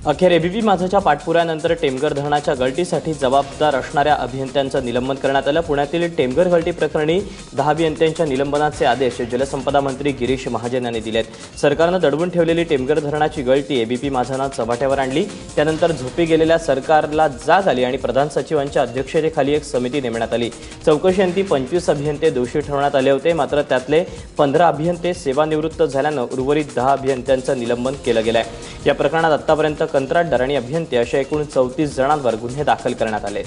अखेर एबीपी माझाच्या पाठपुराव्यानंतर टेमघर धरणाच्या गळतीसाठी जबाबदार असणाऱ्या अभियंत्यांचं निलंबन करण्यात आलं। पुण्यातील टेमघर गळती प्रकरणी 10 अभियंत्यांच्या निलंबनाचे आदेश जलसंपदा मंत्री गिरीश महाजन यांनी दिले आहेत। सरकारनं दडवून ठेवलेली टेमघर धरणाची गळती एबीपी माझानं चव्हाट्यावर आणली। त्यानंतर झोपी गेलेल्या सरकारला जाग आली आणि प्रधान सचिवांच्या अध्यक्षतेखाली एक समिती नेमण्यात आली। चौकशीअंती 25 अभियंते दोषी ठरवण्यात आले होते, मात्र त्यातले 15 अभियंते सेवानिवृत्त झाल्यानं उर्वरित 10 अभियंत्यांचं निलंबन केलं गेलं आहे। या प्रकरणात आतापर्यंत कंत्राटदार आणि अभियंते अशा एकूण 34 जणांवर गुन्हे दाखल करण्यात आले।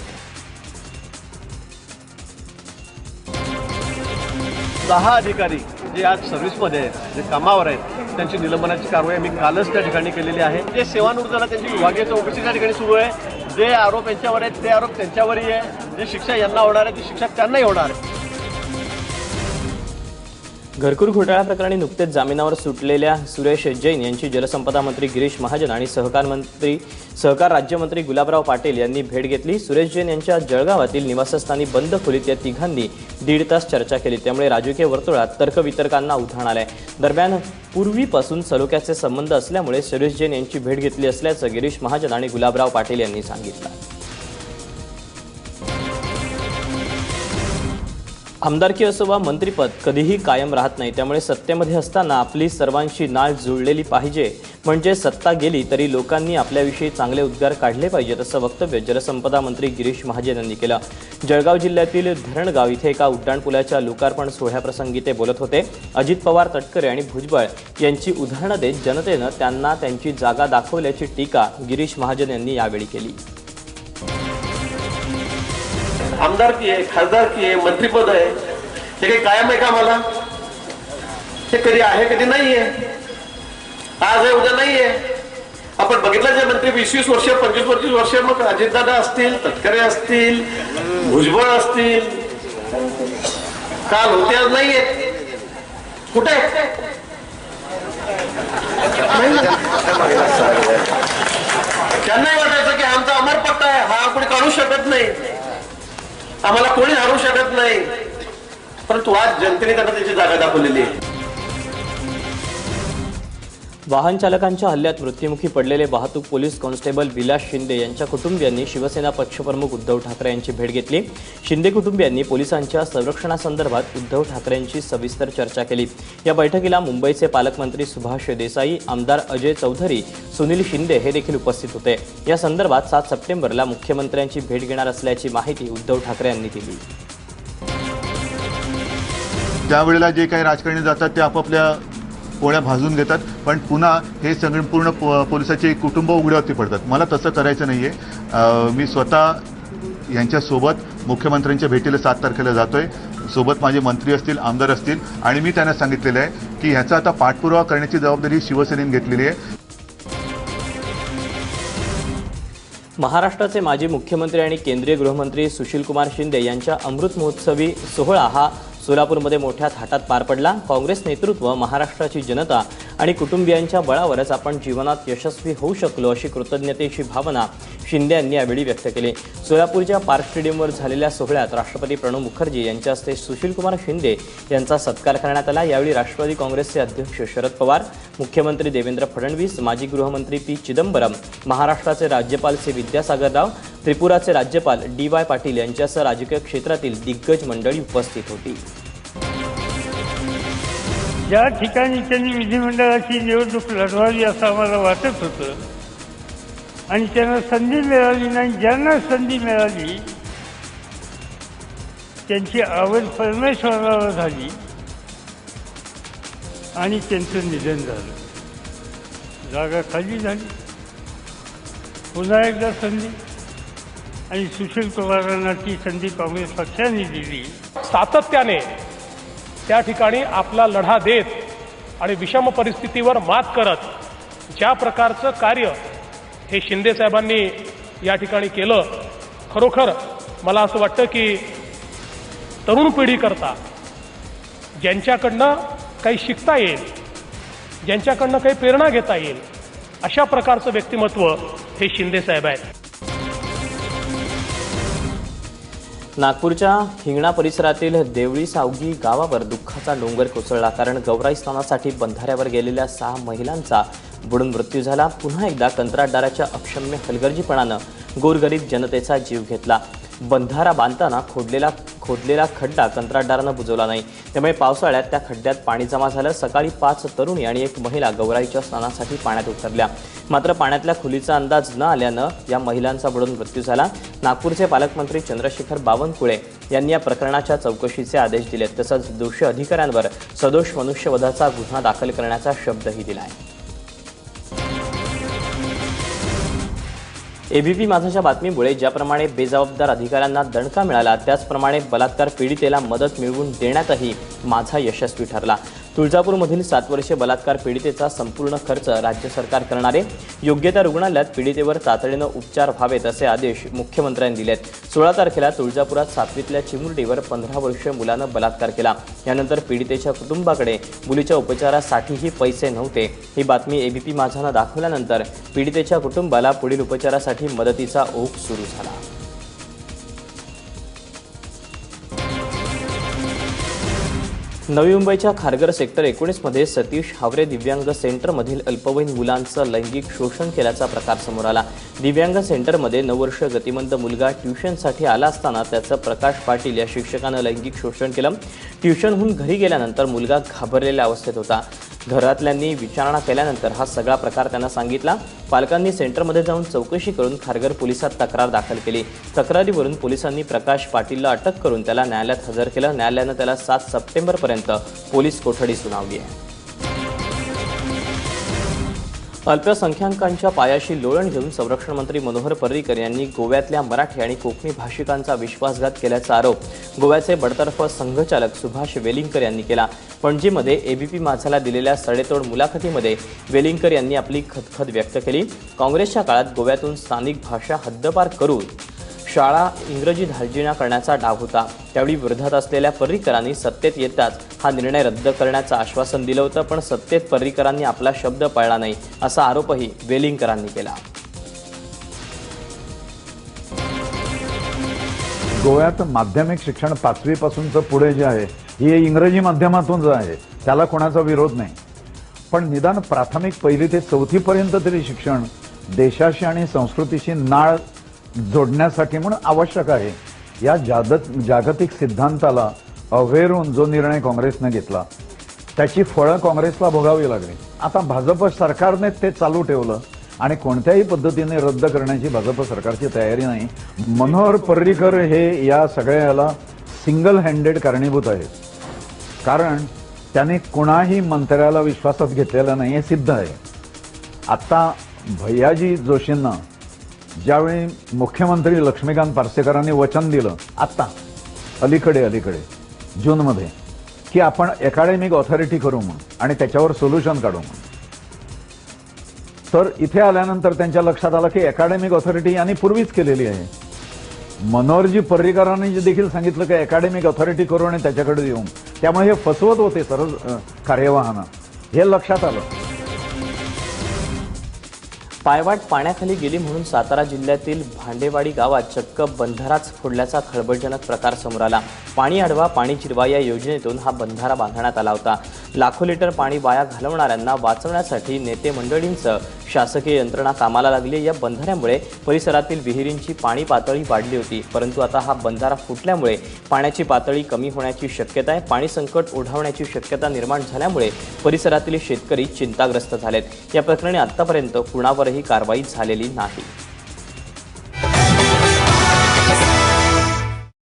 10 अधिकारी जे आज सर्व्हिसमध्ये आहेत, जे कामावर आहेत, त्यांची निलंबनाची कारवाई मी कालच त्या ठिकाणी केलेली आहे। जे सेवानिवृत्त झाला त्यांची विभागीय चौकशी त्या ठिकाणी सुरू आहे। जे आरोप यांच्यावर आहेत ते आरोप त्यांच्यावरही आहे, जे शिक्षा यांना होणार आहे ती शिक्षा त्यांनाही होणार आहे। घरकुल घोटाळा प्रकरणी नुकतेच जामिनावर सुटलेल्या सुरेश जैन यांची जलसंपदा मंत्री गिरीश महाजन आणि सहकार राज्यमंत्री गुलाबराव पाटील यांनी भेट घेतली। सुरेश जैन यांच्या जळगावातील निवासस्थानी बंद खोलीत या तिघांनी 1.5 तास चर्चा केली, त्यामुळे राजकीय वर्तुळात तर्कवितर्कांना उधाण आलंय। दरम्यान पूर्वीपासून सलोख्याचे संबंध असल्यामुळे सुरेश जैन यांची भेट घेतली असल्याचं गिरीश महाजन आणि गुलाबराव पाटील यांनी सांगितलं। आमदारकी असो वा मंत्रिपद कधीही कायम राहत नाही, त्यामुळे सत्तेमध्ये असताना आपली सर्वांशी नाळ जुळलेली पाहिजे, म्हणजे सत्ता गेली तरी लोकांनी आपल्याविषयी चांगले उद्गार काढले पाहिजेत, असं वक्तव्य जलसंपदा मंत्री गिरीश महाजन यांनी केलं। जळगाव जिल्ह्यातील धरणगाव इथे एका उड्डाणपुलाच्या लोकार्पण सोहळ्याप्रसंगी ते बोलत होते। अजित पवार, तटकरे आणि भुजबळ यांची उदाहरणं देत जनतेनं त्यांना त्यांची जागा दाखवल्याची टीका गिरीश महाजन यांनी यावेळी केली। आमदारकी आहे, खासदारकी आहे, मंत्रिपद आहे, हे काही कायम आहे का? मला हे कधी आहे कधी नाही आहे, आज आहे उद्या नाही आहे। आपण बघितलं जे मंत्री 20-20 वर्ष 25-25 वर्ष, मग अजितदादा असतील, तटकरे असतील, भुजबळ असतील, काल होते आज नाही आहेत, कुठे? त्यांनाही वाटायचं की आमचा अमर पट्टा आहे, हा कोणी काढू शकत नाही, आम्हाला कोणी हरवू शकत नाही, परंतु आज जनतेने त्यांना त्याची जागा दाखवलेली आहे। वाहन चालकांच्या हल्ल्यात मृत्युमुखी पडलेले वाहतूक पोलीस कॉन्स्टेबल विलास शिंदे यांच्या कुटुंबियांनी शिवसेना पक्षप्रमुख उद्धव ठाकरे यांची भेट घेतली। शिंदे कुटुंबियांनी पोलिसांच्या संरक्षणासंदर्भात उद्धव ठाकरेंची सविस्तर चर्चा केली। या बैठकीला मुंबईचे पालकमंत्री सुभाष देसाई, आमदार अजय चौधरी, सुनील शिंदे हे देखील उपस्थित होते। या संदर्भात 7 सप्टेंबरला मुख्यमंत्र्यांची भेट घेणार असल्याची माहिती उद्धव ठाकरे यांनी दिली। त्यावेळेला जे काही राजकारणी जातात ते आपापल्या पोळ्या भाजून घेतात, पण पुन्हा हे संपूर्ण पोलिसाचे कुटुंब उघड्यावरती पडतात। मला तसं करायचं नाहीये। मी स्वतः यांच्यासोबत मुख्यमंत्र्यांच्या भेटीला 7 तारखेला जातोय। सोबत माझे मंत्री असतील, आमदार असतील, आणि मी त्यांना सांगितलेलं आहे की ह्याचा आता पाठपुरावा करण्याची जबाबदारी शिवसेनेने घेतलेली आहे। महाराष्ट्राचे माजी मुख्यमंत्री आणि केंद्रीय गृहमंत्री सुशीलकुमार शिंदे यांच्या अमृत महोत्सवी सोहळा हा सोलापूरमध्ये मोठ्या थाटात पार पडला। काँग्रेस नेतृत्व, महाराष्ट्राची जनता आणि कुटुंबियांच्या बळावरच आपण जीवनात यशस्वी होऊ शकलो, अशी कृतज्ञतेची भावना शिंदे यांनी यावेळी व्यक्त केली। सोलापूरच्या पार्क स्टेडियमवर झालेल्या सोहळ्यात राष्ट्रपती प्रणव मुखर्जी यांच्या हस्ते सुशीलकुमार शिंदे यांचा सत्कार करण्यात आला। यावेळी राष्ट्रवादी काँग्रेसचे अध्यक्ष शरद पवार, मुख्यमंत्री देवेंद्र फडणवीस, माजी गृहमंत्री पी चिदंबरम, महाराष्ट्राचे राज्यपाल सी विद्यासागर राव, त्रिपुराचे राज्यपाल DY पाटील यांच्यासह राजकीय क्षेत्रातील दिग्गज मंडळी उपस्थित होती। ज्या ठिकाणी त्यांनी विधिमंडळाची निवडणूक लढवावी असं आम्हाला वाटत होतं आणि त्यांना संधी मिळाली नाही, ज्यांना संधी मिळाली त्यांची आवड परमेश्वरावर झाली आणि त्यांचं निधन झालं, जागा खाली झाली। पुन्हा एकदा संधी, आणि सुशील पवारांना ती संधी काँग्रेस पक्षाने दिली। सातत्याने त्या ठिकाणी आपला लढा देत आणि विषम परिस्थितीवर मात करत ज्या प्रकारचं कार्य हे शिंदे साहेबांनी या ठिकाणी केलं, खरोखर मला असं वाटतं की तरुण पिढीकरता ज्यांच्याकडनं काही शिकता येईल, ज्यांच्याकडनं काही प्रेरणा घेता येईल, अशा प्रकारचं व्यक्तिमत्व हे शिंदे साहेब आहेत। नागपूरच्या हिंगणा परिसरातील देवळी सावगी गावावर दुःखाचा डोंगर कोसळला, कारण गौराई स्नानासाठी बंधाऱ्यावर गेलेल्या 6 महिलांचा बुडून मृत्यू झाला. पुन्हा एकदा कंत्राटदाराच्या अक्षम्य हलगर्जीपणानं गोरगरीब जनतेचा जीव घेतला. बंधारा बांधताना खोदलेला खड्डा कंत्राटदारानं बुजवला नाही, त्यामुळे पावसाळ्यात त्या खड्ड्यात पाणी जमा झालं. सकाळी 5 तरुणी आणि 1 महिला गौराईच्या स्नानासाठी पाण्यात उतरल्या, मात्र पाण्यातल्या खोलीचा अंदाज न आल्यानं या महिलांचा बुडून मृत्यू झाला. नागपूरचे पालकमंत्री चंद्रशेखर बावनकुळे यांनी या प्रकरणाच्या चौकशीचे आदेश दिलेत. तसंच दोषी अधिकाऱ्यांवर सदोष मनुष्यवधाचा गुन्हा दाखल करण्याचा शब्दही दिला आहे. एबीपी माझाच्या बातमीमुळे ज्याप्रमाणे बेजबाबदार अधिकाऱ्यांना दणका मिळाला, त्याचप्रमाणे बलात्कार पीडितेला मदत मिळवून देण्यातही माझा यशस्वी ठरला. तुळजापूरमधील 7 वर्षीय बलात्कार पीडितेचा संपूर्ण खर्च राज्य सरकार करणार आहे. योग्य त्या रुग्णालयात पीडितेवर तातडीनं उपचार व्हावेत असे आदेश मुख्यमंत्र्यांनी दिलेत. 16 तारखेला तुळजापुरात 7वीतल्या चिमुरडीवर 15 वर्षीय मुलानं बलात्कार केला. यानंतर पीडितेच्या कुटुंबाकडे मुलीच्या उपचारासाठीही पैसे नव्हते. ही बातमी एबीपी माझानं दाखवल्यानंतर पीडितेच्या कुटुंबाला पुढील उपचारासाठी मदतीचा ओघ सुरू झाला. नवी मुंबईच्या खारघर सेक्टर 19 मध्ये सतीश हावरे दिव्यांग सेंटरमधील अल्पवयीन मुलांचं लैंगिक शोषण केल्याचा प्रकार समोर आला. दिव्यांग सेंटरमध्ये 9 वर्ष गतिमंद मुलगा ट्युशनसाठी आला असताना त्याचं प्रकाश पाटील या शिक्षकानं लैंगिक शोषण केलं. ट्युशनहून घरी गेल्यानंतर मुलगा घाबरलेल्या अवस्थेत होता. घरातल्यांनी विचारणा केल्यानंतर हा सगळा प्रकार त्यांना सांगितला. पालकांनी सेंटरमध्ये जाऊन चौकशी करून खारघर पोलिसात तक्रार दाखल केली. तक्रारीवरून पोलिसांनी प्रकाश पाटीलला अटक करून त्याला न्यायालयात हजर केलं. न्यायालयानं त्याला 7 सप्टेंबरपर्यंत पोलीस कोठडी सुनावली आहे. अल्पसंख्याकांच्या पायाशी लोळण घेऊन संरक्षण मंत्री मनोहर पर्रीकर यांनी गोव्यातल्या मराठी आणि कोकणी भाषिकांचा विश्वासघात केल्याचा आरोप गोव्याचे बडतर्फ संघचालक सुभाष वेलिंगकर यांनी केला. पणजीमध्ये एबीपी माझाला दिलेल्या सडेतोड मुलाखतीमध्ये वेलिंगकर यांनी आपली खदखद व्यक्त केली. काँग्रेसच्या काळात गोव्यातून स्थानिक भाषा हद्दपार करून शाळा इंग्रजी धार्जिणा करण्याचा डाव होता. त्यावेळी विरोधात असलेल्या पर्रीकरांनी सत्तेत येताच हा निर्णय रद्द करण्याचं आश्वासन दिलं होतं, पण सत्तेत पर्रीकरांनी आपला शब्द पाळला नाही असा आरोपही वेलिंगकरांनी केला. गोव्यात माध्यमिक शिक्षण 5वी पासूनचं पुढे जे आहे हे इंग्रजी माध्यमातून जे आहे त्याला कोणाचा विरोध नाही, पण निदान प्राथमिक 1ली ते 4थी पर्यंत तरी शिक्षण देशाशी आणि संस्कृतीशी नाळ जोडण्यासाठी म्हणून आवश्यक आहे. या जागतिक सिद्धांताला अव्हेरून जो निर्णय काँग्रेसने घेतला त्याची फळं काँग्रेसला भोगावी लागली. आता भाजप सरकारने ते चालू ठेवलं आणि कोणत्याही पद्धतीने रद्द करण्याची भाजप सरकारची तयारी नाही. मनोहर पर्रीकर हे या सगळ्याला सिंगल हँडेड कारणीभूत आहेत, कारण त्याने कुणाही मंत्र्याला विश्वासात घेतलेला नाही हे सिद्ध आहे. आता भैयाजी जोशींना ज्यावेळी मुख्यमंत्री लक्ष्मीकांत पार्सेकरांनी वचन दिलं आता अलीकडे जूनमध्ये की आपण अकॅडमिक ऑथॉरिटी करू म्हणून आणि त्याच्यावर सोल्युशन काढू म्हणून, तर इथे आल्यानंतर त्यांच्या लक्षात आलं की अकॅडमिक ऑथॉरिटी यांनी पूर्वीच केलेली आहे. मनोहरजी पर्रीकरांनी देखील सांगितलं की अकॅडमिक ऑथॉरिटी करू आणि त्याच्याकडे येऊ, त्यामुळे हे फसवत होते सर्व कार्यवाहानं, हे लक्षात आलं. पायवाट पाण्याखाली गेली म्हणून सातारा जिल्ह्यातील भांडेवाडी गावात चक्क बंधाराच फोडल्याचा खळबळजनक प्रकार समोर आला. पाणी अडवा पाणी जिरवा या योजनेतून हा बंधारा बांधण्यात आला होता. लाखो लिटर पाणी वाया घालवणाऱ्यांना वाचवण्यासाठी नेते मंडळींचं शासकीय यंत्रणा कामाला लागली. या बंधाऱ्यामुळे परिसरातील विहिरींची पाणी पातळी वाढली होती, परंतु आता हा बंधारा फुटल्यामुळे पाण्याची पातळी कमी होण्याची शक्यता आहे. पाणी संकट ओढावण्याची शक्यता निर्माण झाल्यामुळे परिसरातील शेतकरी चिंताग्रस्त झालेत. या प्रकरणी आतापर्यंत कुणावरही कारवाई झालेली नाही.